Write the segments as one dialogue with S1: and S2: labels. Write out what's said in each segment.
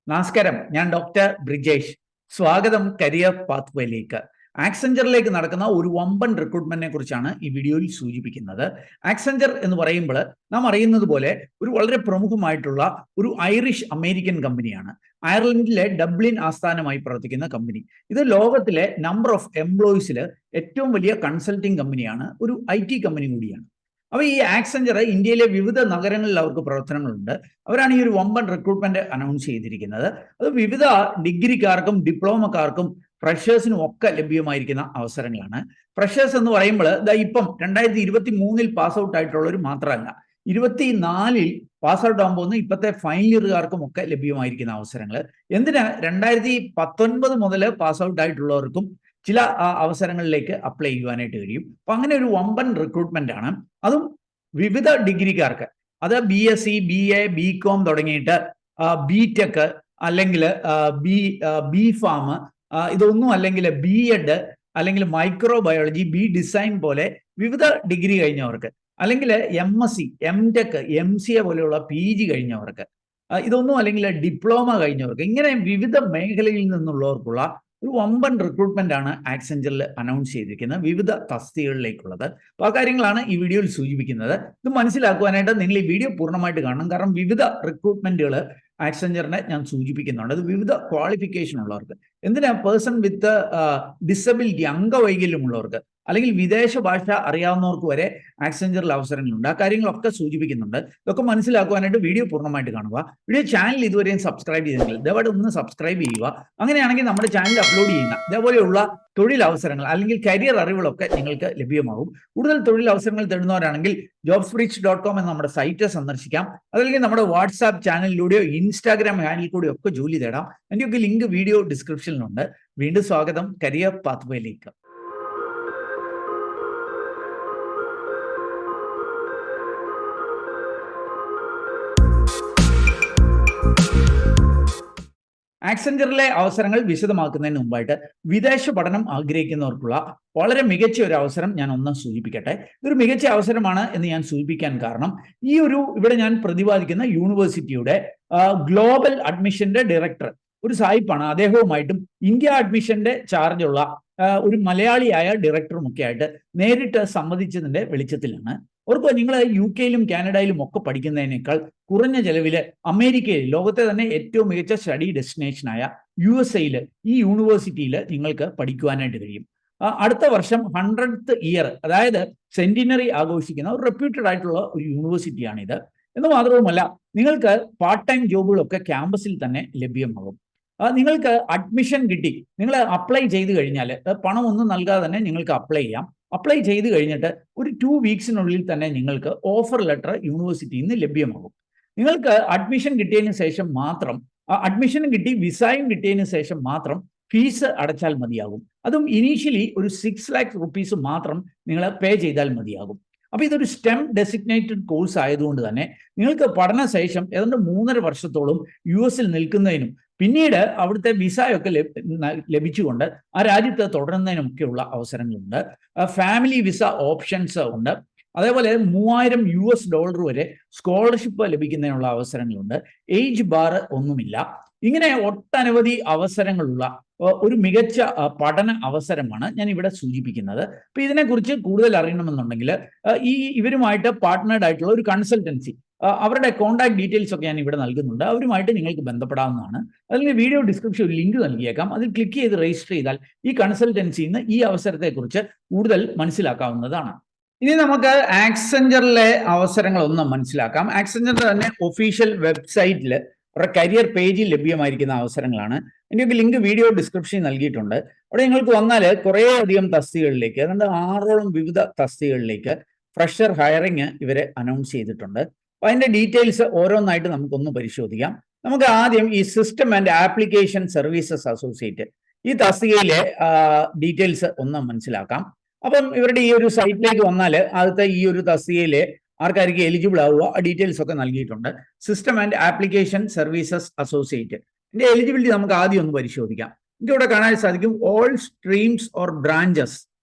S1: നമസ്കാരം, ഞാൻ ഡോക്ടർ ബ്രിജേഷ്. സ്വാഗതം കരിയർ പാത്വേയിലേക്ക്. ആക്സെഞ്ചറിലേക്ക് നടക്കുന്ന ഒരു വമ്പൻ റിക്രൂട്ട്മെന്റിനെ കുറിച്ചാണ് ഈ വീഡിയോയിൽ സൂചിപ്പിക്കുന്നത്. ആക്സെഞ്ചർ എന്ന് പറയുമ്പോൾ നാം അറിയുന്നത് പോലെ ഒരു വളരെ പ്രമുഖമായിട്ടുള്ള ഒരു ഐറിഷ് അമേരിക്കൻ കമ്പനിയാണ്. അയർലൻഡിലെ ഡബ്ലിൻ ആസ്ഥാനമായി പ്രവർത്തിക്കുന്ന കമ്പനി. ഇത് ലോകത്തിലെ നമ്പർ ഓഫ് എംപ്ലോയീസിൽ ഏറ്റവും വലിയ കൺസൾട്ടിംഗ് കമ്പനിയാണ്, ഒരു IT കമ്പനി കൂടിയാണ്. അപ്പോൾ ഈ ആക്സെഞ്ചർ ഇന്ത്യയിലെ വിവിധ നഗരങ്ങളിൽ അവർക്ക് പ്രവർത്തനങ്ങളുണ്ട്. അവരാണ് ഈ ഒരു വമ്പൻ റിക്രൂട്ട്മെന്റ് അനൗൺസ് ചെയ്തിരിക്കുന്നത്. അത് വിവിധ ഡിഗ്രിക്കാർക്കും ഡിപ്ലോമക്കാർക്കും ഫ്രഷേഴ്സിനും ഒക്കെ ലഭ്യമായിരിക്കുന്ന അവസരങ്ങളാണ്. ഫ്രഷേഴ്സ് എന്ന് പറയുമ്പോൾ ഇപ്പം 2023 പാസ് ഔട്ട് ആയിട്ടുള്ളവർ മാത്രമല്ല, 24 പാസ് ഔട്ട് ആകുമ്പോൾ ഇപ്പോഴത്തെ ഫൈനൽ ഇയറുകാർക്കും ഒക്കെ ലഭ്യമായിരിക്കുന്ന അവസരങ്ങൾ. എന്തിനാ 2019 മുതൽ പാസ് ഔട്ട് ആയിട്ടുള്ളവർക്കും ചില അവസരങ്ങളിലേക്ക് അപ്ലൈ ചെയ്യുവാനായിട്ട് കഴിയും. അപ്പൊ അങ്ങനെ ഒരു വമ്പൻ റിക്രൂട്ട്മെന്റ് ആണ്. അതും വിവിധ ഡിഗ്രിക്കാർക്ക്, അത് BSc, BA, BCom തുടങ്ങിയിട്ട് BTech അല്ലെങ്കിൽ BPharm, ഇതൊന്നും അല്ലെങ്കിൽ B.Ed അല്ലെങ്കിൽ മൈക്രോബയോളജി, ഡിസൈൻ പോലെ വിവിധ ഡിഗ്രി കഴിഞ്ഞവർക്ക്, അല്ലെങ്കിൽ MSc, MTech, MCA പോലെയുള്ള PG കഴിഞ്ഞവർക്ക്, ഇതൊന്നും അല്ലെങ്കിൽ ഡിപ്ലോമ കഴിഞ്ഞവർക്ക്, ഇങ്ങനെ വിവിധ മേഖലയിൽ നിന്നുള്ളവർക്കുള്ള ഒരു വമ്പൻ റിക്രൂട്ട്മെന്റ് ആണ് ആക്സെഞ്ചറിൽ അനൗൺസ് ചെയ്തിരിക്കുന്നത്, വിവിധ തസ്തികകളിലേക്കുള്ളത്. അപ്പോൾ ആ കാര്യങ്ങളാണ് ഈ വീഡിയോയിൽ സൂചിപ്പിക്കുന്നത്. ഇത് മനസ്സിലാക്കുവാനായിട്ട് നിങ്ങൾ ഈ വീഡിയോ പൂർണ്ണമായിട്ട് കാണണം. കാരണം വിവിധ റിക്രൂട്ട്മെന്റുകൾ ആക്സെഞ്ചറിനെ ഞാൻ സൂചിപ്പിക്കുന്നുണ്ട്. അത് വിവിധ ക്വാളിഫിക്കേഷൻ ഉള്ളവർക്ക്, എന്തിനാ പേഴ്സൺ വിത്ത് ഡിസബിലിറ്റി, അംഗവൈകല്യമുള്ളവർക്ക്, അല്ലെങ്കിൽ വിദേശ ഭാഷ അറിയാവുന്നവർക്ക് വരെ ആക്സെഞ്ചറിൽ അവസരങ്ങളുണ്ട്. ആ കാര്യങ്ങളൊക്കെ സൂചിപ്പിക്കുന്നുണ്ട്. ഇതൊക്കെ മനസ്സിലാക്കുവാനായിട്ട് വീഡിയോ പൂർണ്ണമായിട്ട് കാണുക. വീഡിയോ ചാനൽ ഇതുവരെയും സബ്സ്ക്രൈബ് ചെയ്തെങ്കിൽ ദയവായിട്ട് ഒന്ന് സബ്സ്ക്രൈബ് ചെയ്യുക. അങ്ങനെയാണെങ്കിൽ നമ്മുടെ ചാനൽ അപ്ലോഡ് ചെയ്യുന്ന ഇതേപോലെയുള്ള തൊഴിലവസരങ്ങൾ അല്ലെങ്കിൽ കരിയർ അറിവുകളൊക്കെ നിങ്ങൾക്ക് ലഭ്യമാകും. കൂടുതൽ തൊഴിലവസരങ്ങൾ തേടുന്നവരാണെങ്കിൽ jobsbridge.com എന്ന നമ്മുടെ സൈറ്റ് സന്ദർശിക്കാം. അതല്ലെങ്കിൽ നമ്മുടെ വാട്സാപ്പ് ചാനലിലൂടെയോ ഇൻസ്റ്റാഗ്രാം ഹാൻഡിൽ കൂടെയോ ഒക്കെ ജോലി തേടാം. അതിൻ്റെയൊക്കെ ലിങ്ക് വീഡിയോ ഡിസ്ക്രിപ്ഷനിലുണ്ട്. വീണ്ടും സ്വാഗതം കരിയർ പാത്വേയിലേക്ക്. ആക്സെഞ്ചറിലെ അവസരങ്ങൾ വിശദമാക്കുന്നതിന് മുമ്പായിട്ട് വിദേശ പഠനം ആഗ്രഹിക്കുന്നവർക്കുള്ള വളരെ മികച്ച ഒരു അവസരം ഞാൻ ഒന്ന് സൂചിപ്പിക്കട്ടെ. ഇതൊരു മികച്ച അവസരമാണ് എന്ന് ഞാൻ സൂചിപ്പിക്കാൻ കാരണം, ഇവിടെ ഞാൻ പ്രതിപാദിക്കുന്ന യൂണിവേഴ്സിറ്റിയുടെ ഗ്ലോബൽ അഡ്മിഷന്റെ ഡയറക്ടർ ഒരു സായിപ്പാണ്. അദ്ദേഹവുമായിട്ടും ഇന്ത്യ അഡ്മിഷന്റെ ചാർജുള്ള ഒരു മലയാളിയായ ഡയറക്ടറും ഒക്കെ ആയിട്ട് നേരിട്ട് സംവദിച്ചതിന്റെ വെളിച്ചത്തിലാണ്. ഓർക്കുക, നിങ്ങൾ UK കാനഡയിലും ഒക്കെ പഠിക്കുന്നതിനേക്കാൾ കുറഞ്ഞ ചെലവില് അമേരിക്കയിൽ, ലോകത്തെ തന്നെ ഏറ്റവും മികച്ച സ്റ്റഡി ഡെസ്റ്റിനേഷനായ USA ഈ യൂണിവേഴ്സിറ്റിയിൽ നിങ്ങൾക്ക് പഠിക്കുവാനായിട്ട് കഴിയും. അടുത്ത വർഷം 100th ഇയർ, അതായത് സെന്റിനറി ആഘോഷിക്കുന്ന ഒരു റെപ്യൂട്ടഡ് ആയിട്ടുള്ള ഒരു യൂണിവേഴ്സിറ്റിയാണിത്. എന്ന് മാത്രവുമല്ല, നിങ്ങൾക്ക് പാർട്ട് ടൈം ജോബുകളൊക്കെ ക്യാമ്പസിൽ തന്നെ ലഭ്യമാകും. നിങ്ങൾക്ക് അഡ്മിഷൻ കിട്ടി, നിങ്ങൾ അപ്ലൈ ചെയ്ത് കഴിഞ്ഞാൽ പണം ഒന്നും നൽകാതെ തന്നെ നിങ്ങൾക്ക് അപ്ലൈ ചെയ്യാം. അപ്ലൈ ചെയ്ത് കഴിഞ്ഞിട്ട് ഒരു 2 വീക്സിനുള്ളിൽ തന്നെ നിങ്ങൾക്ക് ഓഫർ ലെറ്റർ യൂണിവേഴ്സിറ്റിയിൽ നിന്ന് ലഭ്യമാകും. നിങ്ങൾക്ക് അഡ്മിഷൻ കിട്ടിയതിന് ശേഷം മാത്രം, അഡ്മിഷനും കിട്ടി വിസയും കിട്ടിയതിന് ശേഷം മാത്രം ഫീസ് അടച്ചാൽ മതിയാകും. അതും ഇനീഷ്യലി ഒരു 6 lakhs rupees മാത്രം നിങ്ങൾ പേ ചെയ്താൽ മതിയാകും. അപ്പോൾ ഇതൊരു STEM ഡെസിഗ്നേറ്റഡ് കോഴ്സ് ആയതുകൊണ്ട് തന്നെ നിങ്ങൾക്ക് പഠനശേഷം ഏതാണ്ട് 3.5 വർഷത്തോളം US നിൽക്കുന്നതിനും പിന്നീട് അവിടുത്തെ വിസയൊക്കെ ലഭിച്ചുകൊണ്ട് ആ രാജ്യത്ത് തുടരുന്നതിനുമൊക്കെയുള്ള അവസരങ്ങളുണ്ട്. ഫാമിലി വിസ ഓപ്ഷൻസ് ഉണ്ട്. അതേപോലെ $3000 വരെ സ്കോളർഷിപ്പ് ലഭിക്കുന്നതിനുള്ള അവസരങ്ങളുണ്ട്. ഏജ് ബാർ ഒന്നുമില്ല. ഇങ്ങനെ ഒട്ടനവധി അവസരങ്ങളുള്ള ഒരു മികച്ച പഠന അവസരമാണ് ഞാൻ ഇവിടെ സൂചിപ്പിക്കുന്നത്. അപ്പൊ ഇതിനെക്കുറിച്ച് കൂടുതൽ അറിയണമെന്നുണ്ടെങ്കിൽ ഇവരുമായിട്ട് പാർട്ട്നേർഡ് ആയിട്ടുള്ള ഒരു കൺസൾട്ടൻസി, അവരുടെ കോൺടാക്ട് ഡീറ്റെയിൽസ് ഒക്കെ ഞാൻ ഇവിടെ നൽകുന്നുണ്ട്. അവരുമായിട്ട് നിങ്ങൾക്ക് ബന്ധപ്പെടാവുന്നതാണ്. അല്ലെങ്കിൽ വീഡിയോ ഡിസ്ക്രിപ്ഷനിൽ ലിങ്ക് നൽകിയേക്കാം. അതിൽ ക്ലിക്ക് ചെയ്ത് രജിസ്റ്റർ ചെയ്താൽ ഈ കൺസൾട്ടൻസിയിൽ നിന്ന് ഈ അവസരത്തെക്കുറിച്ച് കൂടുതൽ മനസ്സിലാക്കാവുന്നതാണ്. ഇനി നമുക്ക് ആക്സെഞ്ചറിലെ അവസരങ്ങളൊന്നും മനസ്സിലാക്കാം. ആക്സെഞ്ചറിന്റെ തന്നെ ഒഫീഷ്യൽ വെബ്സൈറ്റിൽ അവരുടെ കരിയർ പേജിൽ ലഭ്യമായിരിക്കുന്ന അവസരങ്ങളാണ്. അതിൻ്റെയൊക്കെ ലിങ്ക് വീഡിയോ ഡിസ്ക്രിപ്ഷനിൽ നൽകിയിട്ടുണ്ട്. അവിടെ നിങ്ങൾക്ക് വന്നാൽ കുറേ അധികം തസ്തികകളിലേക്ക്, ഏതാണ്ട് 6ഓളം വിവിധ തസ്തികകളിലേക്ക് ഫ്രഷർ ഹയറിങ് ഇവരെ അനൗൺസ് ചെയ്തിട്ടുണ്ട്. അപ്പൊ അതിന്റെ ഡീറ്റെയിൽസ് ഓരോന്നായിട്ട് നമുക്കൊന്ന് പരിശോധിക്കാം. നമുക്ക് ആദ്യം ഈ system and application services associate, ഈ തസ്തികയിലെ ഡീറ്റെയിൽസ് ഒന്ന് മനസ്സിലാക്കാം. അപ്പം ഇവരുടെ ഈ ഒരു സൈറ്റിലേക്ക് വന്നാൽ ആദ്യത്തെ ഈ ഒരു തസ്തികയിലെ ആർക്കാർക്ക് എലിജിബിൾ ആവുക, ആ ഡീറ്റെയിൽസ് ഒക്കെ നൽകിയിട്ടുണ്ട്. System and application services associate, ഇതിന്റെ എലിജിബിലിറ്റി നമുക്ക് ആദ്യം ഒന്ന് പരിശോധിക്കാം. എനിക്ക് ഇവിടെ കാണാൻ സാധിക്കും all streams or branches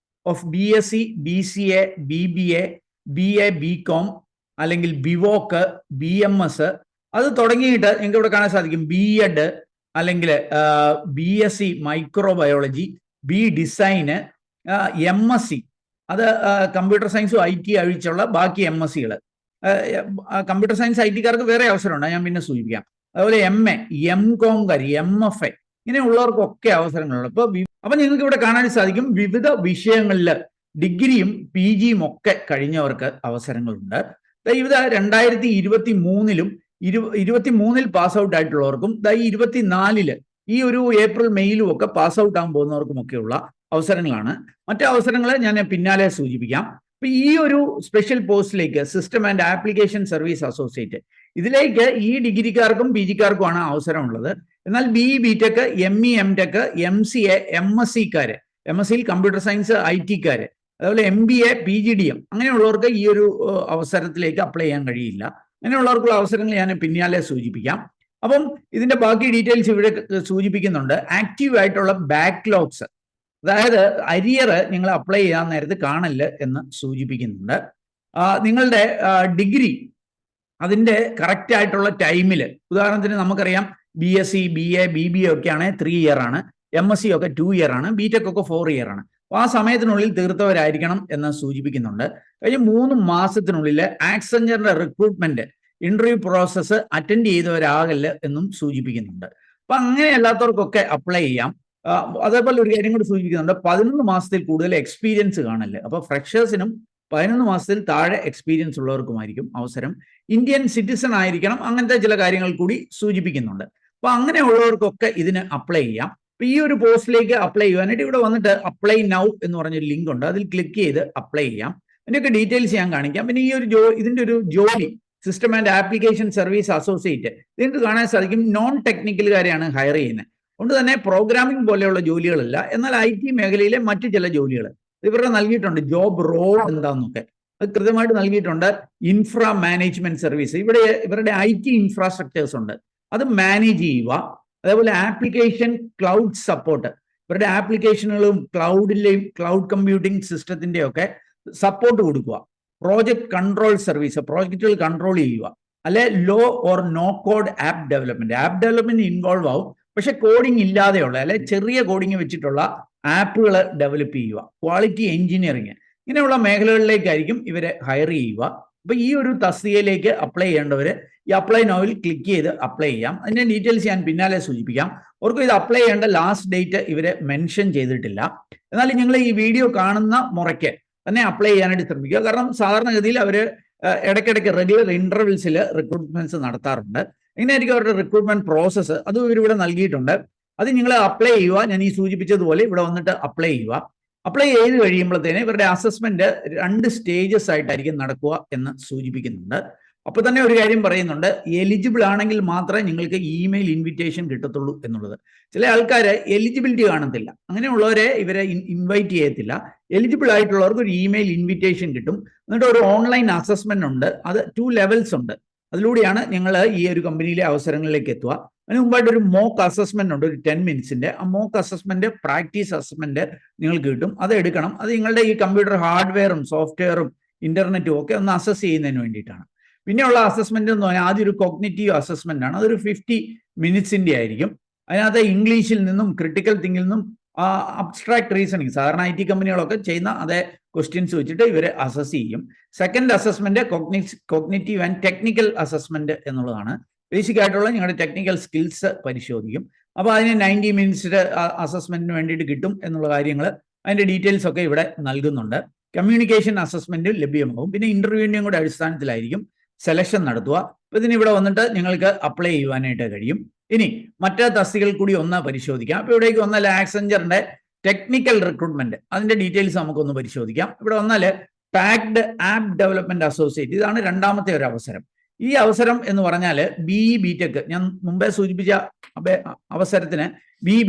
S1: of BSc, BCA, BBA, BA, BCom അല്ലെങ്കിൽ BVoc, BMS, അത് തുടങ്ങിയിട്ട് നിങ്ങൾക്ക് ഇവിടെ കാണാൻ സാധിക്കും B.Ed, അല്ലെങ്കിൽ BSc മൈക്രോബയോളജി, ഡിസൈന്, MSc, അത് കമ്പ്യൂട്ടർ സയൻസും IT അഴിച്ചുള്ള ബാക്കി MScകൾ. കമ്പ്യൂട്ടർ സയൻസ് IT-കാർക്ക് വേറെ അവസരമുണ്ട്, ഞാൻ പിന്നെ സൂചിപ്പിക്കാം. അതുപോലെ MA, MCom, MFA ഇങ്ങനെയുള്ളവർക്കൊക്കെ അവസരങ്ങളുണ്ട്. അപ്പൊ നിങ്ങൾക്ക് ഇവിടെ കാണാൻ സാധിക്കും വിവിധ വിഷയങ്ങളിൽ ഡിഗ്രിയും PGയും ഒക്കെ കഴിഞ്ഞവർക്ക് അവസരങ്ങളുണ്ട്. ഇത് 2023-ലും 23-ൽ പാസ് ഔട്ട് ആയിട്ടുള്ളവർക്കും 24-ല് ഈ ഒരു ഏപ്രിൽ മെയിലും ഒക്കെ പാസ് ഔട്ട് ആകാൻ പോകുന്നവർക്കും ഒക്കെയുള്ള അവസരങ്ങളാണ്. മറ്റു അവസരങ്ങൾ ഞാൻ പിന്നാലെ സൂചിപ്പിക്കാം. അപ്പൊ ഈ ഒരു സ്പെഷ്യൽ പോസ്റ്റിലേക്ക് system and application service associate, ഇതിലേക്ക് ഈ ഡിഗ്രിക്കാർക്കും PGക്കാർക്കുമാണ് അവസരമുള്ളത്. എന്നാൽ BTech, ME, MTech, MCA, MScക്കാര്, MScയിൽ കമ്പ്യൂട്ടർ സയൻസ് IT-കാര്, അതുപോലെ MBA, PGDM അങ്ങനെയുള്ളവർക്ക് ഈ ഒരു അവസരത്തിലേക്ക് അപ്ലൈ ചെയ്യാൻ കഴിയില്ല. അങ്ങനെയുള്ളവർക്കുള്ള അവസരങ്ങൾ ഞാൻ പിന്നാലെ സൂചിപ്പിക്കാം. അപ്പം ഇതിന്റെ ബാക്കി ഡീറ്റെയിൽസ് ഇവിടെ സൂചിപ്പിക്കുന്നുണ്ട്. ആക്റ്റീവ് ആയിട്ടുള്ള ബാക്ക്ലോഗ്സ്, അതായത് അരിയർ നിങ്ങൾ അപ്ലൈ ചെയ്യാൻ നേരത്ത് കാണില്ല എന്ന് സൂചിപ്പിക്കുന്നുണ്ട്. നിങ്ങളുടെ ഡിഗ്രി അതിന്റെ കറക്റ്റ് ആയിട്ടുള്ള ടൈമിൽ, ഉദാഹരണത്തിന് നമുക്കറിയാം BSc, BA, BBA ഒക്കെയാണ് 3 ഇയർ ആണ്, MSc ഒക്കെ 2 ഇയർ ആണ്, BTech ഒക്കെ 4 ഇയർ ആണ്. അപ്പോൾ ആ സമയത്തിനുള്ളിൽ തീർത്തവരായിരിക്കണം എന്ന് സൂചിപ്പിക്കുന്നുണ്ട്. കഴിഞ്ഞ 3 മാസത്തിനുള്ളിൽ ആക്സെഞ്ചറിന്റെ റിക്രൂട്ട്മെന്റ് ഇന്റർവ്യൂ പ്രോസസ്സ് അറ്റൻഡ് ചെയ്തവരാകല്ല എന്നും സൂചിപ്പിക്കുന്നുണ്ട്. അപ്പൊ അങ്ങനെ അല്ലാത്തവർക്കൊക്കെ അപ്ലൈ ചെയ്യാം. അതേപോലെ ഒരു കാര്യം കൂടി സൂചിപ്പിക്കുന്നുണ്ട്, 11 മാസത്തിൽ കൂടുതൽ എക്സ്പീരിയൻസ് കാണില്ല. അപ്പൊ ഫ്രഷേഴ്സിനും 11 മാസത്തിൽ താഴെ എക്സ്പീരിയൻസ് ഉള്ളവർക്കുമായിരിക്കും അവസരം. ഇന്ത്യൻ സിറ്റിസൺ ആയിരിക്കണം, അങ്ങനത്തെ ചില കാര്യങ്ങൾ കൂടി സൂചിപ്പിക്കുന്നുണ്ട്. അപ്പൊ അങ്ങനെയുള്ളവർക്കൊക്കെ ഇതിന് അപ്ലൈ ചെയ്യാം. അപ്പൊ ഈ ഒരു പോസ്റ്റിലേക്ക് അപ്ലൈ ചെയ്യാനായിട്ട് ഇവിടെ വന്നിട്ട് അപ്ലൈ നൗ എന്ന് പറഞ്ഞൊരു ലിങ്ക് ഉണ്ട്, അതിൽ ക്ലിക്ക് ചെയ്ത് അപ്ലൈ ചെയ്യാം. അതിൻ്റെയൊക്കെ ഡീറ്റെയിൽസ് ഞാൻ കാണിക്കാം. പിന്നെ ഈ ഒരു ഇതിന്റെ ഒരു ജോലി system and application service associate, നിങ്ങൾക്ക് കാണാൻ സാധിക്കും നോൺ ടെക്നിക്കലുകാരെയാണ് ഹയർ ചെയ്യുന്നത്. അതുകൊണ്ട് തന്നെ പ്രോഗ്രാമിംഗ് പോലെയുള്ള ജോലികളല്ല, എന്നാൽ IT മേഖലയിലെ മറ്റു ചില ജോലികൾ ഇവരുടെ നൽകിയിട്ടുണ്ട്. ജോബ് റോൾ എന്താന്നൊക്കെ അത് കൃത്യമായിട്ട് നൽകിയിട്ടുണ്ട്. ഇൻഫ്രാ മാനേജ്മെന്റ് സർവീസ്, ഇവിടെ ഇവരുടെ IT ഇൻഫ്രാസ്ട്രക്ചേഴ്സ് ഉണ്ട്, അത് മാനേജ് ചെയ്യുക. അതേപോലെ ആപ്ലിക്കേഷൻ ക്ലൗഡ് സപ്പോർട്ട്, ഇവരുടെ ആപ്ലിക്കേഷനുകളും ക്ലൗഡിലെയും ക്ലൗഡ് കമ്പ്യൂട്ടിംഗ് സിസ്റ്റത്തിന്റെ ഒക്കെ സപ്പോർട്ട് കൊടുക്കുക. പ്രോജക്ട് കൺട്രോൾ സർവീസ്, പ്രോജക്റ്റുകൾ കൺട്രോൾ ചെയ്യുക. അല്ലെ low or no code app development involve ആവും, പക്ഷെ കോഡിംഗ് ഇല്ലാതെയുള്ള അല്ലെ ചെറിയ കോഡിംഗ് വെച്ചിട്ടുള്ള ആപ്പുകൾ ഡെവലപ്പ് ചെയ്യുക. ക്വാളിറ്റി എഞ്ചിനീയറിംഗ്, ഇങ്ങനെയുള്ള മേഖലകളിലേക്കായിരിക്കും ഇവരെ ഹയർ ചെയ്യുക. അപ്പൊ ഈ ഒരു തസ്തികയിലേക്ക് അപ്ലൈ ചെയ്യേണ്ടവർ ഈ അപ്ലൈ നോവിൽ ക്ലിക്ക് ചെയ്ത് അപ്ലൈ ചെയ്യാം. അതിന്റെ ഡീറ്റെയിൽസ് ഞാൻ പിന്നാലെ സൂചിപ്പിക്കാം. ഓർക്കും ഇത് അപ്ലൈ ചെയ്യേണ്ട ലാസ്റ്റ് ഡേറ്റ് ഇവരെ മെൻഷൻ ചെയ്തിട്ടില്ല. എന്നാൽ നിങ്ങൾ ഈ വീഡിയോ കാണുന്ന മുറയ്ക്ക് തന്നെ അപ്ലൈ ചെയ്യാനായിട്ട് ശ്രമിക്കുക. കാരണം സാധാരണഗതിയിൽ അവർ ഇടയ്ക്കിടയ്ക്ക് റെഗുലർ ഇന്റർവെൽസിൽ റിക്രൂട്ട്മെന്റ്സ് നടത്താറുണ്ട്. ഇങ്ങനെയായിരിക്കും അവരുടെ റിക്രൂട്ട്മെന്റ് പ്രോസസ്സ്, അതും ഇവരിവിടെ നൽകിയിട്ടുണ്ട്. അത് നിങ്ങൾ അപ്ലൈ ചെയ്യുക. ഞാൻ ഈ സൂചിപ്പിച്ചതുപോലെ ഇവിടെ വന്നിട്ട് അപ്ലൈ ചെയ്യുക. അപ്ലൈ ചെയ്ത് കഴിയുമ്പോഴത്തേന് ഇവരുടെ അസസ്മെന്റ് 2 സ്റ്റേജസ് ആയിട്ടായിരിക്കും നടക്കുക എന്ന് സൂചിപ്പിക്കുന്നുണ്ട്. അപ്പൊ തന്നെ ഒരു കാര്യം പറയുന്നുണ്ട്, എലിജിബിൾ ആണെങ്കിൽ മാത്രമേ നിങ്ങൾക്ക് ഇമെയിൽ ഇൻവിറ്റേഷൻ കിട്ടത്തുള്ളൂ എന്നുള്ളത്. ചില ആൾക്കാർ എലിജിബിലിറ്റി കാണത്തില്ല, അങ്ങനെയുള്ളവരെ ഇവരെ ഇൻവൈറ്റ് ചെയ്യത്തില്ല. എലിജിബിൾ ആയിട്ടുള്ളവർക്ക് ഒരു ഇമെയിൽ ഇൻവിറ്റേഷൻ കിട്ടും. എന്നിട്ട് ഒരു ഓൺലൈൻ അസസ്മെന്റ് ഉണ്ട്, അത് 2 ലെവൽസ് ഉണ്ട്. അതിലൂടെയാണ് നിങ്ങൾ ഈ ഒരു കമ്പനിയിലെ അവസരങ്ങളിലേക്ക് എത്തുക. അതിന് മുമ്പായിട്ട് ഒരു മോക്ക് അസസ്മെന്റ് ഉണ്ട്, ഒരു 10 മിനിറ്റ്സിന്റെ. ആ മോക്ക് അസസ്മെന്റ് പ്രാക്ടീസ് അസസ്മെന്റ് നിങ്ങൾക്ക് കിട്ടും, അത് എടുക്കണം. അത് നിങ്ങളുടെ ഈ കമ്പ്യൂട്ടർ ഹാർഡ്വെയറും സോഫ്റ്റ്വെയറും ഇന്റർനെറ്റും ഒക്കെ ഒന്ന് അസസ് ചെയ്യുന്നതിന് വേണ്ടിയിട്ടാണ്. പിന്നെയുള്ള അസസ്മെന്റ് എന്ന് പറഞ്ഞാൽ ആദ്യം ഒരു കോഗ്നിറ്റീവ് അസസ്മെന്റ് ആണ്, അതൊരു 50 മിനിറ്റ്സിന്റെ ആയിരിക്കും. അതിനകത്ത് ഇംഗ്ലീഷിൽ നിന്നും ക്രിട്ടിക്കൽ തിങ്കിൽ നിന്നും അബ്സ്ട്രാക്ട് റീസണിങ്, സാധാരണ IT കമ്പനികളൊക്കെ ചെയ്യുന്ന അതേ ക്വസ്റ്റ്യൻസ് വെച്ചിട്ട് ഇവരെ അസസ് ചെയ്യും. Second assessment cognitive and technical assessment എന്നുള്ളതാണ്. ബേസിക് ആയിട്ടുള്ള നിങ്ങളുടെ ടെക്നിക്കൽ സ്കിൽസ് പരിശോധിക്കും. അപ്പോൾ അതിന് 90 മിനിറ്റ്സിന്റെ അസസ്മെന്റിന് വേണ്ടിയിട്ട് കിട്ടും എന്നുള്ള കാര്യങ്ങൾ, അതിന്റെ ഡീറ്റെയിൽസ് ഒക്കെ ഇവിടെ നൽകുന്നുണ്ട്. കമ്മ്യൂണിക്കേഷൻ അസസ്മെന്റ് ലഭ്യമാകും. പിന്നെ ഇന്റർവ്യൂവിന്റെയും കൂടെ അടിസ്ഥാനത്തിലായിരിക്കും സെലക്ഷൻ നടത്തുക. അപ്പൊ ഇതിന് ഇവിടെ വന്നിട്ട് നിങ്ങൾക്ക് അപ്ലൈ ചെയ്യുവാനായിട്ട് കഴിയും. ഇനി മറ്റേ തസ്തികൾ കൂടി ഒന്ന് പരിശോധിക്കാം. അപ്പൊ ഇവിടേക്ക് വന്നാൽ ആക്സെഞ്ചറിന്റെ ടെക്നിക്കൽ റിക്രൂട്ട്മെന്റ്, അതിന്റെ ഡീറ്റെയിൽസ് നമുക്കൊന്ന് പരിശോധിക്കാം. ഇവിടെ വന്നാൽ പാക്ഡ് ആപ്പ് ഡെവലപ്മെന്റ് അസോസിയേറ്റ്, ഇതാണ് രണ്ടാമത്തെ ഒരു അവസരം. ഈ അവസരം എന്ന് പറഞ്ഞാൽ BTech, ഞാൻ മുമ്പേ സൂചിപ്പിച്ച അവസരത്തിന്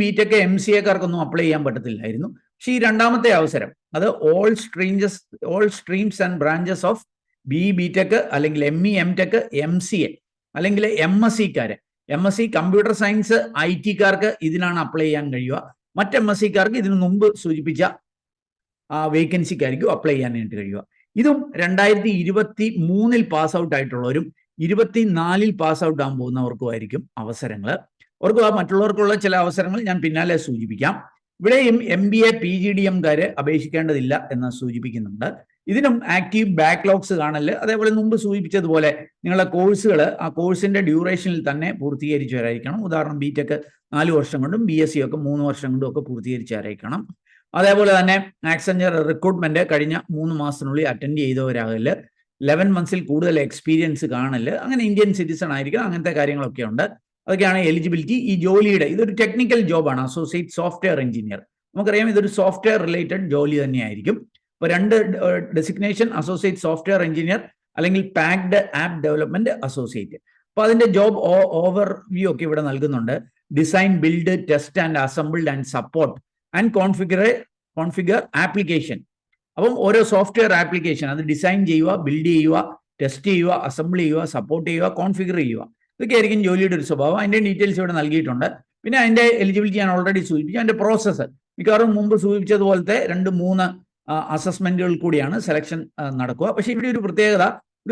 S1: BTech MCAക്കാർക്കൊന്നും അപ്ലൈ ചെയ്യാൻ പറ്റത്തില്ലായിരുന്നു. പക്ഷേ ഈ രണ്ടാമത്തെ അവസരം അത് all streams and branches of BTech അല്ലെങ്കിൽ ME, MTech, MCA അല്ലെങ്കിൽ MScക്കാര്, MSc കമ്പ്യൂട്ടർ സയൻസ് IT-കാർക്ക് ഇതിനാണ് അപ്ലൈ ചെയ്യാൻ കഴിയുക. മറ്റ് MScക്കാർക്ക് ഇതിനു മുമ്പ് സൂചിപ്പിച്ച വേക്കൻസിക്കായിരിക്കും അപ്ലൈ ചെയ്യാനായിട്ട് കഴിയുക. ഇതും 2023-ൽ പാസ് ഔട്ട് ആയിട്ടുള്ളവരും 24-ൽ പാസ് ഔട്ട് ആകാൻ പോകുന്നവർക്കുമായിരിക്കും അവസരങ്ങൾ. ഓർക്കുക, മറ്റുള്ളവർക്കുള്ള ചില അവസരങ്ങൾ ഞാൻ പിന്നാലെ സൂചിപ്പിക്കാം. ഇവിടെയും MBA PGDM-കാര് അപേക്ഷിക്കേണ്ടതില്ല എന്ന് സൂചിപ്പിക്കുന്നുണ്ട്. ഇതിനും ആക്റ്റീവ് ബാക്ക്ലോഗ്സ് കാണല്, അതേപോലെ മുമ്പ് സൂചിപ്പിച്ചതുപോലെ നിങ്ങളുടെ കോഴ്സുകൾ ആ കോഴ്സിന്റെ ഡ്യൂറേഷനിൽ തന്നെ പൂർത്തീകരിച്ചവരായിരിക്കണം. ഉദാഹരണം BTech 4 വർഷം കൊണ്ടും BSc ഒക്കെ 3 വർഷം കൊണ്ടും ഒക്കെ പൂർത്തീകരിച്ചവരായിരിക്കണം. അതേപോലെ തന്നെ ആക്സെഞ്ചർ റിക്രൂട്ട്മെന്റ് കഴിഞ്ഞ 3 മാസത്തിനുള്ളിൽ അറ്റൻഡ് ചെയ്തവരാകല്, 11 മന്ത്സിൽ കൂടുതൽ എക്സ്പീരിയൻസ് കാണല്, അങ്ങനെ ഇന്ത്യൻ സിറ്റിസൺ ആയിരിക്കണം. അങ്ങനത്തെ കാര്യങ്ങളൊക്കെ ഉണ്ട്. അതൊക്കെയാണ് എലിജിബിലിറ്റി. ഈ ജോലിയുടെ ഇതൊരു ടെക്നിക്കൽ ജോബാണ്, അസോസിയേറ്റ് സോഫ്റ്റ്വെയർ എഞ്ചിനീയർ. നമുക്കറിയാം ഇതൊരു സോഫ്റ്റ്വെയർ റിലേറ്റഡ് ജോലി തന്നെയായിരിക്കും. ഇപ്പോൾ 2 ഡെസിഗ്നേഷൻ, അസോസിയേറ്റ് സോഫ്റ്റ്വെയർ എഞ്ചിനീയർ അല്ലെങ്കിൽ പാക്ഡ് ആപ്പ് ഡെവലപ്മെന്റ് അസോസിയേറ്റ്. അപ്പോൾ അതിന്റെ ജോബ് ഓവർ വ്യൂ ഒക്കെ ഇവിടെ നൽകുന്നുണ്ട്. Design, build, test and assembled and support and configure application. അപ്പം ഓരോ സോഫ്റ്റ്വെയർ ആപ്ലിക്കേഷൻ അത് ഡിസൈൻ ചെയ്യുക, ബിൽഡ് ചെയ്യുക, ടെസ്റ്റ് ചെയ്യുക, അസംബിൾ ചെയ്യുക, സപ്പോർട്ട് ചെയ്യുക, കോൺഫിഗർ ചെയ്യുക. ഇതൊക്കെ ആയിരിക്കും ജോലിയുടെ ഒരു സ്വഭാവം. അതിന്റെ ഡീറ്റെയിൽസ് ഇവിടെ നൽകിയിട്ടുണ്ട്. പിന്നെ അതിന്റെ എലിജിബിലിറ്റി ഞാൻ ഓൾറെഡി സൂചിപ്പിച്ചു. അതിന്റെ പ്രോസസ്സ് മിക്കവാറും മുമ്പ് സൂചിപ്പിച്ചതുപോലത്തെ 2-3 അസസ്മെന്റുകൾ കൂടിയാണ് സെലക്ഷൻ നടക്കുക. പക്ഷേ ഇവിടെ ഒരു പ്രത്യേകത,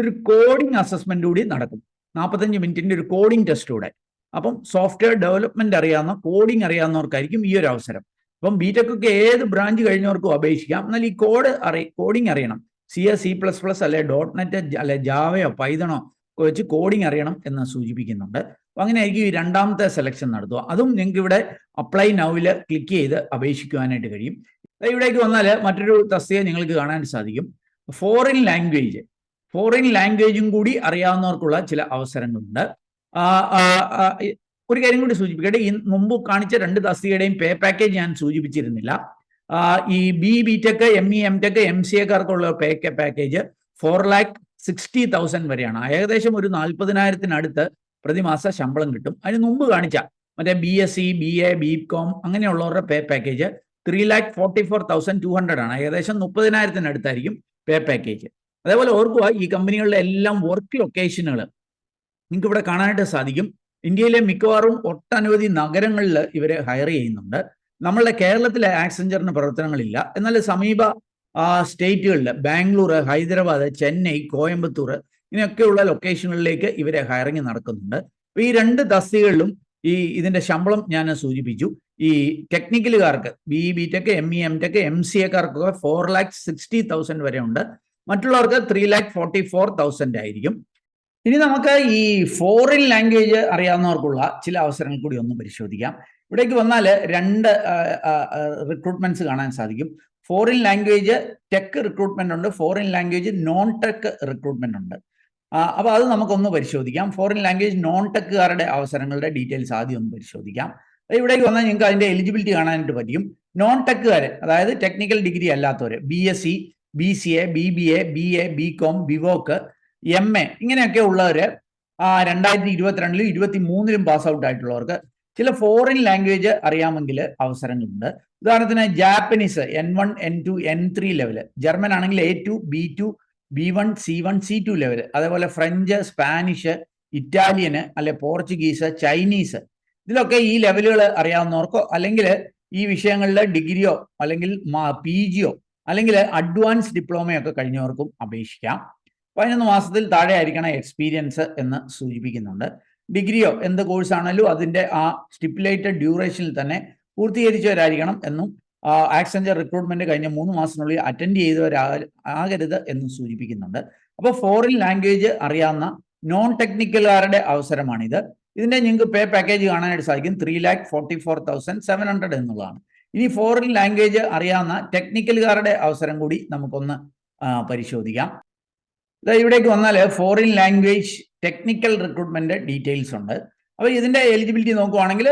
S1: ഒരു കോഡിംഗ് അസസ്മെന്റ് കൂടി നടക്കും. 45 മിനിറ്റിന്റെ ഒരു കോഡിംഗ് ടെസ്റ്റ് കൂടെ. അപ്പം സോഫ്റ്റ്വെയർ ഡെവലപ്മെന്റ് അറിയാവുന്ന, കോഡിംഗ് അറിയാവുന്നവർക്കായിരിക്കും ഈ ഒരു അവസരം. അപ്പം BTech ഒക്കെ ഏത് ബ്രാഞ്ച് കഴിഞ്ഞവർക്കും അപേക്ഷിക്കാം. എന്നാൽ ഈ കോഡിംഗ് അറിയണം. C++, അല്ലെ .NET, അല്ലെ ജാവയോ പൈതണോ വെച്ച് കോഡിംഗ് അറിയണം എന്ന് സൂചിപ്പിക്കുന്നുണ്ട്. അപ്പോൾ അങ്ങനെയായിരിക്കും ഈ രണ്ടാമത്തെ സെലക്ഷൻ നടത്തുക. അതും നിങ്ങൾക്ക് ഇവിടെ അപ്ലൈ നൗവിൽ ക്ലിക്ക് ചെയ്ത് അപേക്ഷിക്കുവാനായിട്ട് കഴിയും. ഇവിടേക്ക് വന്നാൽ മറ്റൊരു തസ്തിക നിങ്ങൾക്ക് കാണാൻ സാധിക്കും. ഫോറിൻ ലാംഗ്വേജും കൂടി അറിയാവുന്നവർക്കുള്ള ചില അവസരങ്ങളുണ്ട്. ഒരു കാര്യം കൂടി സൂചിപ്പിക്കട്ടെ, ഈ മുമ്പ് കാണിച്ച 2 തസ്തികയുടെയും പേ പാക്കേജ് ഞാൻ സൂചിപ്പിച്ചിരുന്നില്ല. ഈ BTech, ME, MTech, MCA-കാർക്കുള്ള പേ പാക്കേജ് 4,60,000 വരെയാണ്. ഏകദേശം ഒരു 40,000-അടുത്ത് പ്രതിമാസ ശമ്പളം കിട്ടും. അതിന് മുമ്പ് കാണിച്ച മറ്റേ BSc, BA, BCom അങ്ങനെയുള്ളവരുടെ പേ പാക്കേജ് 3,44,200 ആണ്. ഏകദേശം 30,000-അടുത്തായിരിക്കും പേ പാക്കേജ്. അതേപോലെ ഓർക്കുക, ഈ കമ്പനികളിലെ എല്ലാം വർക്ക് ലൊക്കേഷനുകൾ നിങ്ങൾക്ക് ഇവിടെ കാണാനായിട്ട് സാധിക്കും. ഇന്ത്യയിലെ മിക്കവാറും ഒട്ടനവധി നഗരങ്ങളിൽ ഇവരെ ഹയർ ചെയ്യുന്നുണ്ട്. നമ്മളുടെ കേരളത്തിലെ ആക്സെഞ്ചറിന് പ്രവർത്തനങ്ങളില്ല. എന്നാൽ സമീപ സ്റ്റേറ്റുകളിൽ ബാംഗ്ലൂർ, ഹൈദരാബാദ്, ചെന്നൈ, കോയമ്പത്തൂർ ഇങ്ങനെയൊക്കെയുള്ള ലൊക്കേഷനുകളിലേക്ക് ഇവരെ ഹയറിങ് നടക്കുന്നുണ്ട്. അപ്പോൾ ഈ 2 തസ്തികകളിലും ഇതിന്റെ ശമ്പളം ഞാൻ സൂചിപ്പിച്ചു. ഈ ടെക്നിക്കലുകാർക്ക് BTech, ME, MTech, MCA-കാർക്കൊക്കെ 4,60,000 വരെ ഉണ്ട്. മറ്റുള്ളവർക്ക് 3,44,000 ആയിരിക്കും. ഇനി നമുക്ക് ഈ ഫോറിൻ ലാംഗ്വേജ് അറിയാവുന്നവർക്കുള്ള ചില അവസരങ്ങൾ കൂടി ഒന്ന് പരിശോധിക്കാം. ഇവിടേക്ക് വന്നാൽ 2 റിക്രൂട്ട്മെന്റ്സ് കാണാൻ സാധിക്കും. ഫോറിൻ ലാംഗ്വേജ് ടെക് റിക്രൂട്ട്മെന്റ് ഉണ്ട്, foreign language non tech recruitment ഉണ്ട്. അപ്പോൾ അത് നമുക്കൊന്ന് പരിശോധിക്കാം. ഫോറിൻ ലാംഗ്വേജ് നോൺ ടെക്കുകാരുടെ അവസരങ്ങളുടെ ഡീറ്റെയിൽസ് ആദ്യം ഒന്ന് പരിശോധിക്കാം. ഇവിടേക്ക് വന്നാൽ നിങ്ങൾക്ക് അതിന്റെ എലിജിബിലിറ്റി കാണാനായിട്ട് പറ്റും. നോൺ ടെക്കുകാർ, അതായത് ടെക്നിക്കൽ ഡിഗ്രി അല്ലാത്തവർ, BSc, BCA, BBA, BA, BCom, BVoc, MA ഇങ്ങനെയൊക്കെ ഉള്ളവർ 2022-ലും 2023-ലും പാസ് ഔട്ട് ആയിട്ടുള്ളവർക്ക് ചില ഫോറിൻ ലാംഗ്വേജ് അറിയാമെങ്കിൽ അവസരങ്ങളുണ്ട്. ഉദാഹരണത്തിന് Japanese N1, N2, N3 level, German ആണെങ്കിൽ A2, B2, B1, C1, C2 level, അതേപോലെ ഫ്രഞ്ച്, സ്പാനിഷ്, ഇറ്റാലിയന്, അല്ലെ പോർച്ചുഗീസ്, ചൈനീസ്, ഇതിലൊക്കെ ഈ ലെവലുകൾ അറിയാവുന്നവർക്കോ അല്ലെങ്കിൽ ഈ വിഷയങ്ങളിൽ ഡിഗ്രിയോ അല്ലെങ്കിൽ PGയോ അല്ലെങ്കിൽ അഡ്വാൻസ് ഡിപ്ലോമയോ ഒക്കെ കഴിഞ്ഞവർക്കും അപേക്ഷിക്കാം. 11 മാസത്തിൽ താഴെ ആയിരിക്കണം എക്സ്പീരിയൻസ് എന്ന് സൂചിപ്പിക്കുന്നുണ്ട്. ഡിഗ്രിയോ എന്ത് കോഴ്സാണല്ലോ അതിന്റെ ആ സ്റ്റിപ്പുലേറ്റഡ് ഡ്യൂറേഷനിൽ തന്നെ പൂർത്തീകരിച്ചവരായിരിക്കണം എന്നും ആക്സെഞ്ചർ റിക്രൂട്ട്മെന്റ് കഴിഞ്ഞ 3 മാസത്തിനുള്ളിൽ അറ്റൻഡ് ചെയ്തവരാകരുത് എന്നും സൂചിപ്പിക്കുന്നുണ്ട്. അപ്പോൾ ഫോറിൻ ലാംഗ്വേജ് അറിയാവുന്ന നോൺ ടെക്നിക്കലുകാരുടെ അവസരമാണിത്. ഇതിന്റെ നിങ്ങൾക്ക് പേ പാക്കേജ് കാണാനായിട്ട് സാധിക്കും. 3,44,700 എന്നുള്ളതാണ്. ഇനി ഫോറിൻ ലാംഗ്വേജ് അറിയാവുന്ന ടെക്നിക്കലുകാരുടെ അവസരം കൂടി നമുക്കൊന്ന് പരിശോധിക്കാം. ഇവിടേക്ക് വന്നാൽ foreign language technical recruitment details ഉണ്ട്. അപ്പോൾ ഇതിന്റെ എലിജിബിലിറ്റി നോക്കുവാണെങ്കിൽ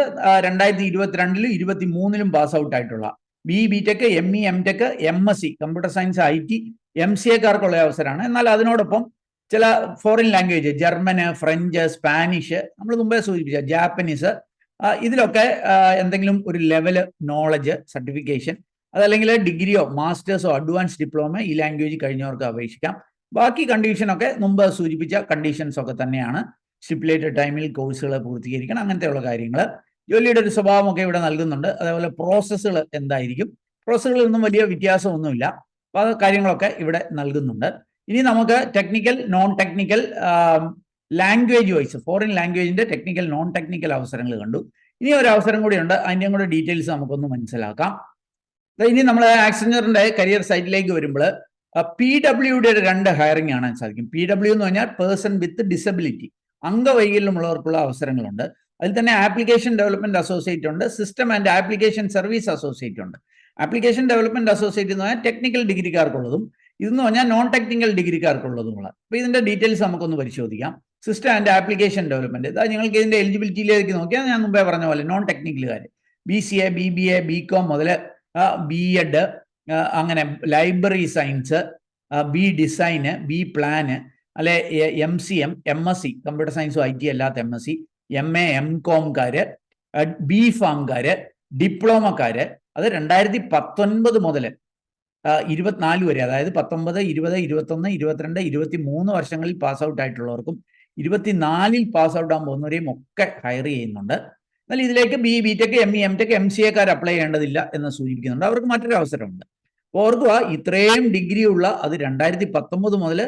S1: 2022-ലും 2023-ലും പാസ് ഔട്ട് ആയിട്ടുള്ള BTech, ME, MTech, MSc computer science, IT, MCA-കാർക്കുള്ള അവസരമാണ്. എന്നാൽ അതിനോടൊപ്പം ചില foreign language German, French, Spanish, നമ്മൾ മുമ്പേ സൂചിപ്പിച്ച ജാപ്പനീസ്, ഇതിലൊക്കെ എന്തെങ്കിലും ഒരു ലെവൽ നോളജ് സർട്ടിഫിക്കേഷൻ, അതല്ലെങ്കിൽ ഡിഗ്രിയോ മാസ്റ്റേഴ്സോ അഡ്വാൻസ് ഡിപ്ലോമ ഈ ലാംഗ്വേജ് കഴിഞ്ഞവർക്ക് അപേക്ഷിക്കാം. ബാക്കി കണ്ടീഷനൊക്കെ മുമ്പ് സൂചിപ്പിച്ച കണ്ടീഷൻസ് ഒക്കെ തന്നെയാണ്. സ്റ്റിപ്പുലേറ്റഡ് ടൈമിൽ കോഴ്സുകൾ പൂർത്തീകരിക്കണം, അങ്ങനത്തെയുള്ള കാര്യങ്ങൾ. ജോലിയുടെ ഒരു സ്വഭാവമൊക്കെ ഇവിടെ നൽകുന്നുണ്ട്. അതേപോലെ പ്രോസസ്സുകൾ എന്തായിരിക്കും, പ്രോസസ്സുകളിലൊന്നും വലിയ വ്യത്യാസമൊന്നുമില്ല. അപ്പോൾ ആ കാര്യങ്ങളൊക്കെ ഇവിടെ നൽകുന്നുണ്ട്. ഇനി നമുക്ക് technical, non technical, language wise foreign ലാംഗ്വേജിന്റെ ടെക്നിക്കൽ, നോൺ ടെക്നിക്കൽ അവസരങ്ങൾ കണ്ടു. ഇനി ഒരു അവസരം കൂടിയുണ്ട്, അതിൻ്റെയും കൂടെ ഡീറ്റെയിൽസ് നമുക്കൊന്ന് മനസ്സിലാക്കാം. ഇനി നമ്മൾ ആക്സെഞ്ചറിന്റെ കരിയർ സൈറ്റിലേക്ക് വരുമ്പോൾ PWD 2 ഹയറിംഗ് കാണാൻ സാധിക്കും. PW എന്ന് പറഞ്ഞാൽ പേഴ്സൺ വിത്ത് ഡിസബിലിറ്റി, അംഗവൈകല്യമുള്ളവർക്കുള്ള അവസരങ്ങളുണ്ട്. അതിൽ തന്നെ ആപ്ലിക്കേഷൻ ഡെവലപ്മെന്റ് അസോസിയേറ്റ് ഉണ്ട്, system and application service associate ഉണ്ട്. ആപ്ലിക്കേഷൻ ഡെവലപ്മെന്റ് അസോസിയേറ്റ് എന്ന് പറഞ്ഞാൽ ടെക്നിക്കൽ ഡിഗ്രിക്കാർക്കുള്ളതും, ഇതെന്ന് പറഞ്ഞാൽ നോൺ ടെക്നിക്കൽ ഡിഗ്രിക്കാർക്കുള്ളതുമുള്ള. അപ്പോൾ ഇതിന്റെ ഡീറ്റെയിൽസ് നമുക്കൊന്ന് പരിശോധിക്കാം. സിസ്റ്റം ആൻഡ് ആപ്ലിക്കേഷൻ ഡെവലപ്മെന്റ്, ഇതാ നിങ്ങൾക്ക് ഇതിന്റെ എലിജിബിലിറ്റിയിലേക്ക് നോക്കിയാൽ ഞാൻ മുമ്പേ പറഞ്ഞ പോലെ നോൺ ടെക്നിക്കലുകാർ BCA, BBA, BCom മുതൽ B.Ed, അങ്ങനെ ലൈബ്രറി സയൻസ്, B ഡിസൈന്, B പ്ലാന്, അല്ലെ MCM, MSc കമ്പ്യൂട്ടർ സയൻസും IT അല്ലാത്ത MSc, MA, MComകാര്, B ഫാംകാര്, ഡിപ്ലോമക്കാര്, അത് 2019 മുതൽ 24 വരെ, അതായത് 19, 20, 21, 22, 23 വർഷങ്ങളിൽ പാസ് ഔട്ട് ആയിട്ടുള്ളവർക്കും 24 പാസ് ഔട്ട് ആകാൻ പോകുന്നവരെയും ഒക്കെ ഹയർ ചെയ്യുന്നുണ്ട്. എന്നാൽ ഇതിലേക്ക് BTech, ME, MTech, MCAക്കാർ അപ്ലൈ ചെയ്യേണ്ടതില്ല എന്ന് സൂചിപ്പിക്കുന്നുണ്ട്. അവർക്ക് മറ്റൊരു അവസരമുണ്ട്. അപ്പോൾ ഓർക്കുക, ഇത്രയും ഡിഗ്രി ഉള്ള, അത് 2019 മുതൽ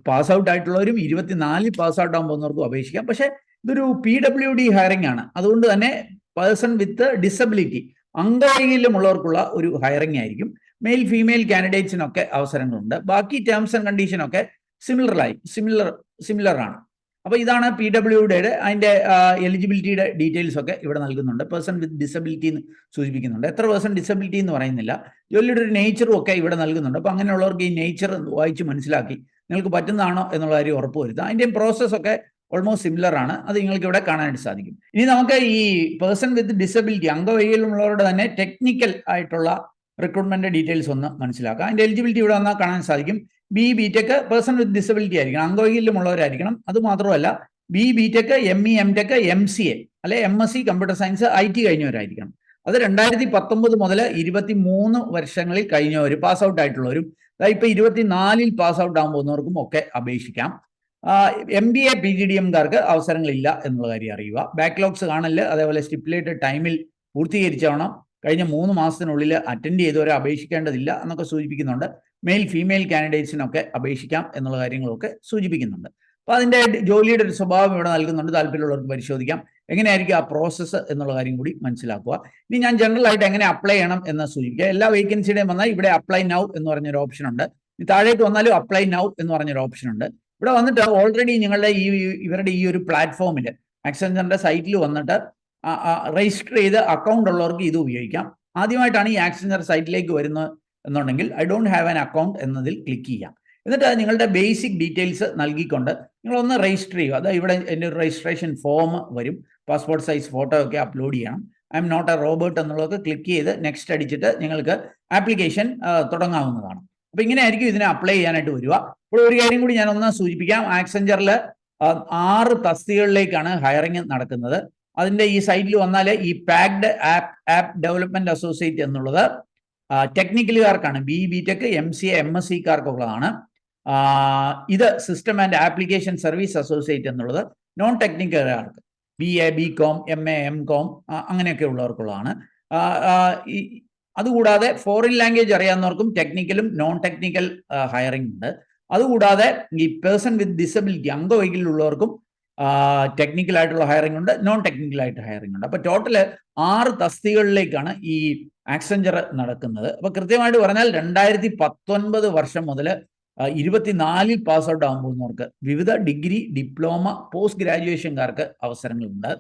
S1: പാസ് ഔട്ട് ആയിട്ടുള്ളവരും 24 പാസ് ഔട്ട് ആകാൻ പോകുന്നവർക്കും അപേക്ഷിക്കാം. പക്ഷേ ഇതൊരു PWD ഹയറിംഗ് ആണ്. അതുകൊണ്ട് തന്നെ പേഴ്സൺ വിത്ത് ഡിസബിലിറ്റി, അംഗവൈകല്യമുള്ളവർക്കുള്ള ഒരു ഹയറിംഗ് ആയിരിക്കും. മെയിൽ ഫീമെയിൽ കാൻഡിഡേറ്റ്സിനൊക്കെ അവസരങ്ങളുണ്ട്. ബാക്കി ടേംസ് ആൻഡ് കണ്ടീഷൻ ഒക്കെ സിമിലർ ആണ്. അപ്പോൾ ഇതാണ് PWD അതിൻ്റെ എലിജിബിലിറ്റിയുടെ ഡീറ്റെയിൽസ് ഒക്കെ ഇവിടെ നൽകുന്നുണ്ട്. പേഴ്സൺ വിത്ത് ഡിസബിലിറ്റി എന്ന് സൂചിപ്പിക്കുന്നുണ്ട്. എത്ര പേഴ്സൺ ഡിസബിലിറ്റി എന്ന് പറയുന്നില്ല, ജോലിയുടെ ഒരു നേച്ചറും ഒക്കെ ഇവിടെ നൽകുന്നുണ്ട്. അപ്പോൾ അങ്ങനെയുള്ളവർക്ക് ഈ നേച്ചർ വായിച്ച് മനസ്സിലാക്കി നിങ്ങൾക്ക് പറ്റുന്നതാണോ എന്നുള്ള കാര്യം ഉറപ്പുവരുത്തുക. അതിൻ്റെയും പ്രോസസ്സൊക്കെ ഓൾമോസ്റ്റ് സിമിലർ ആണ്. അത് നിങ്ങൾക്ക് ഇവിടെ കാണാനായിട്ട് സാധിക്കും. ഇനി നമുക്ക് ഈ പേഴ്സൺ വിത്ത് ഡിസബിലിറ്റി, അംഗവൈകല്യമുള്ളവരുടെ തന്നെ ടെക്നിക്കൽ ആയിട്ടുള്ള റിക്രൂട്ട്മെന്റ് ഡീറ്റെയിൽസ് ഒന്ന് മനസ്സിലാക്കാം. അതിൻ്റെ എലിജിബിലിറ്റി ഇവിടെ വന്നാൽ കാണാൻ സാധിക്കും. BTech പേഴ്സൺ വിത്ത് ഡിസബിലിറ്റി ആയിരിക്കണം, അംഗവൈകല്യമുള്ളവരായിരിക്കണം. അത് മാത്രമല്ല BTech, ME, MTech, MCA അല്ലെ MSc കമ്പ്യൂട്ടർ സയൻസ് IT കഴിഞ്ഞവരായിരിക്കണം. അത് 2019 മുതൽ 23 വർഷങ്ങളിൽ കഴിഞ്ഞവർ, പാസ് ഔട്ട് ആയിട്ടുള്ളവരും, ഇപ്പോൾ 24 പാസ് ഔട്ട് ആകാൻ പോകുന്നവർക്കും ഒക്കെ അപേക്ഷിക്കാം. MBA PGDMകാർക്ക് അവസരങ്ങളില്ല എന്നുള്ള കാര്യം അറിയുക. ബാക്ക്ലോഗ്സ് കാണല്, അതേപോലെ സ്റ്റിപ്പുലേറ്റഡ് ടൈമിൽ പൂർത്തീകരിച്ചോണം, കഴിഞ്ഞ 3 മാസത്തിനുള്ളിൽ അറ്റൻഡ് ചെയ്തവരെ അപേക്ഷിക്കേണ്ടതില്ല എന്നൊക്കെ സൂചിപ്പിക്കുന്നുണ്ട്. മെയിൽ ഫീമെയിൽ കാൻഡിഡേറ്റ്സിനൊക്കെ അപേക്ഷിക്കാം എന്നുള്ള കാര്യങ്ങളൊക്കെ സൂചിപ്പിക്കുന്നുണ്ട്. അപ്പോൾ അതിൻ്റെ ജോലിയുടെ ഒരു സ്വഭാവം ഇവിടെ നൽകുന്നുണ്ട്. താല്പര്യമുള്ളവർക്ക് പരിശോധിക്കാം. എങ്ങനെയായിരിക്കും ആ പ്രോസസ്സ് എന്നുള്ള കാര്യം കൂടി മനസ്സിലാക്കുക. ഇനി ഞാൻ ജനറൽ ആയിട്ട് എങ്ങനെ അപ്ലൈ ചെയ്യണം എന്ന് സൂചിപ്പിക്കുക. എല്ലാ വേക്കൻസിയുടെയും വന്നാൽ ഇവിടെ അപ്ലൈ നൗ എന്ന് പറഞ്ഞൊരു ഓപ്ഷൻ ഉണ്ട്. താഴേക്ക് വന്നാലും അപ്ലൈ നൗ എന്ന് പറഞ്ഞൊരു ഓപ്ഷൻ ഉണ്ട്. ഇവിടെ വന്നിട്ട് ഓൾറെഡി നിങ്ങളുടെ ഇവരുടെ ഈ ഒരു പ്ലാറ്റ്ഫോമിൽ ആക്സെഞ്ചറിന്റെ സൈറ്റിൽ വന്നിട്ട് രജിസ്റ്റർ ചെയ്ത് അക്കൗണ്ട് ഉള്ളവർക്ക് ഇത് ഉപയോഗിക്കാം. ആദ്യമായിട്ടാണ് ഈ ആക്സെഞ്ചർ സൈറ്റിലേക്ക് വരുന്നത് എന്നുണ്ടെങ്കിൽ I don't have an account എന്നതിൽ ക്ലിക്ക് ചെയ്യാം. എന്നിട്ട് നിങ്ങളുടെ ബേസിക് ഡീറ്റെയിൽസ് നൽകിക്കൊണ്ട് നിങ്ങളൊന്ന് രജിസ്റ്റർ ചെയ്യുക. അത് ഇവിടെ എൻ്റെ ഒരു രജിസ്ട്രേഷൻ ഫോം വരും. പാസ്പോർട്ട് സൈസ് ഫോട്ടോ ഒക്കെ അപ്ലോഡ് ചെയ്യണം. I'm not a robot എന്നുള്ളതൊക്കെ ക്ലിക്ക് ചെയ്ത് നെക്സ്റ്റ് അടിച്ചിട്ട് നിങ്ങൾക്ക് ആപ്ലിക്കേഷൻ തുടങ്ങാവുന്നതാണ്. അപ്പോൾ ഇങ്ങനെയായിരിക്കും ഇതിനെ അപ്ലൈ ചെയ്യാനായിട്ട് വരിക. ഇപ്പോൾ ഒരു കാര്യം കൂടി ഞാൻ ഒന്ന് സൂചിപ്പിക്കാം. ആക്സെഞ്ചറിൽ 6 തസ്തികകളിലേക്കാണ് ഹയറിംഗ് നടക്കുന്നത്. അതിൻ്റെ ഈ സൈറ്റിൽ വന്നാൽ ഈ പാക്ഡ് ആപ്പ് ഡെവലപ്മെന്റ് അസോസിയേറ്റ് എന്നുള്ളത് ടെക്നിക്കലുകാർക്കാണ്. BTech, MCA, MScക്കാർക്കുള്ളതാണ്. ഇത് system and application service associate എന്നുള്ളത് നോൺ ടെക്നിക്കലുകാർക്ക്, BA, BCom, MA, MCom അങ്ങനെയൊക്കെ ഉള്ളവർക്കുള്ളതാണ്. അതുകൂടാതെ ഫോറിൻ ലാംഗ്വേജ് അറിയാവുന്നവർക്കും ടെക്നിക്കലും നോൺ ടെക്നിക്കൽ ഹയറിംഗ് ഉണ്ട്. അതുകൂടാതെ ഈ പേഴ്സൺ വിത്ത് ഡിസബിലിറ്റി, അംഗവൈകല്യമുള്ളവർക്കും ടെക്നിക്കൽ ആയിട്ടുള്ള ഹയറിംഗ് ഉണ്ട്, നോൺ ടെക്നിക്കൽ ആയിട്ട് ഹയറിംഗ് ഉണ്ട്. അപ്പോൾ ടോട്ടൽ 6 തസ്തികകളിലേക്കാണ് ഈ ആക്സെഞ്ചർ നടക്കുന്നത്. അപ്പോൾ കൃത്യമായിട്ട് പറഞ്ഞാൽ 2019 വർഷം മുതൽ 24 പാസ് ഔട്ട് ആകാൻ പോകുന്നവർക്ക്, വിവിധ ഡിഗ്രി, ഡിപ്ലോമ, പോസ്റ്റ് ഗ്രാജുവേഷൻകാർക്ക് അവസരങ്ങളുണ്ട്.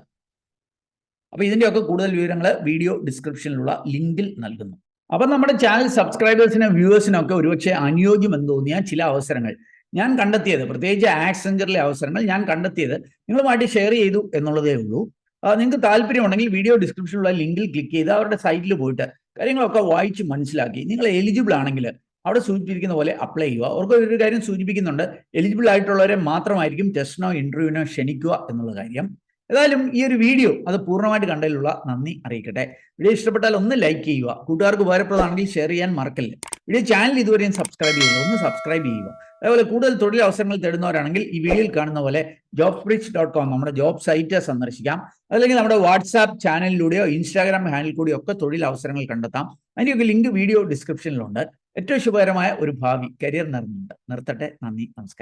S1: അപ്പോൾ ഇതിൻ്റെയൊക്കെ കൂടുതൽ വിവരങ്ങൾ വീഡിയോ ഡിസ്ക്രിപ്ഷനിലുള്ള ലിങ്കിൽ നൽകുന്നു. അപ്പം നമ്മുടെ ചാനൽ സബ്സ്ക്രൈബേഴ്സിനും വ്യൂവേഴ്സിനൊക്കെ ഒരുപക്ഷെ അനുയോജ്യമെന്ന് തോന്നിയ ചില അവസരങ്ങൾ ഞാൻ കണ്ടെത്തിയത്, പ്രത്യേകിച്ച് ആക്സെഞ്ചറിലെ അവസരങ്ങൾ ഞാൻ കണ്ടെത്തിയത് നിങ്ങളുമായിട്ട് ഷെയർ ചെയ്തു എന്നുള്ളതേ ഉള്ളൂ. നിങ്ങൾക്ക് താല്പര്യമുണ്ടെങ്കിൽ വീഡിയോ ഡിസ്ക്രിപ്ഷനിലുള്ള ലിങ്കിൽ ക്ലിക്ക് ചെയ്ത് അവരുടെ സൈറ്റിൽ പോയിട്ട് കാര്യങ്ങളൊക്കെ വായിച്ച് മനസ്സിലാക്കി നിങ്ങൾ എലിജിബിൾ ആണെങ്കിൽ അവിടെ സൂചിപ്പിച്ചിരിക്കുന്ന പോലെ അപ്ലൈ ചെയ്യുക. അവർക്ക് ഒരു കാര്യം സൂചിപ്പിക്കുന്നുണ്ട്, എലിജിബിൾ ആയിട്ടുള്ളവരെ മാത്രമായിരിക്കും ടെസ്റ്റിനോ ഇന്റർവ്യൂവിനോ ക്ഷണിക്കുക എന്നുള്ള കാര്യം. ഏതായാലും ഈ ഒരു വീഡിയോ അത് പൂർണ്ണമായിട്ട് കണ്ടതിലുള്ള നന്ദി അറിയിക്കട്ടെ. വീഡിയോ ഇഷ്ടപ്പെട്ടാൽ ഒന്ന് ലൈക്ക് ചെയ്യുക, കൂട്ടുകാർക്ക് ഉപകാരപ്രദമാണെങ്കിൽ ഷെയർ ചെയ്യാൻ മറക്കല്ലേ. വീഡിയോ ചാനൽ ഇതുവരെയും സബ്സ്ക്രൈബ് ചെയ്യുക, ഒന്ന് സബ്സ്ക്രൈബ് ചെയ്യുക. അതേപോലെ കൂടുതൽ തൊഴിൽ അവസരങ്ങൾ തേടുന്നവരാണെങ്കിൽ ഈ വീഡിയോയിൽ കാണുന്ന പോലെ jobsbridge.com നമ്മുടെ ജോബ് സൈറ്റ് സന്ദർശിക്കാം. അതല്ലെങ്കിൽ നമ്മുടെ വാട്സാപ്പ് ചാനലിലൂടെയോ ഇൻസ്റ്റാഗ്രാം ഹാൻഡിൽ കൂടിയോ ഒക്കെ തൊഴിൽ അവസരങ്ങൾ കണ്ടെത്താം. അതിൻ്റെയൊക്കെ ലിങ്ക് വീഡിയോ ഡിസ്ക്രിപ്ഷനിലുണ്ട്. ഏറ്റവും ശുഭകരമായ ഒരു ഭാവി കരിയർ നിർത്തട്ടെ. നന്ദി, നമസ്കാരം.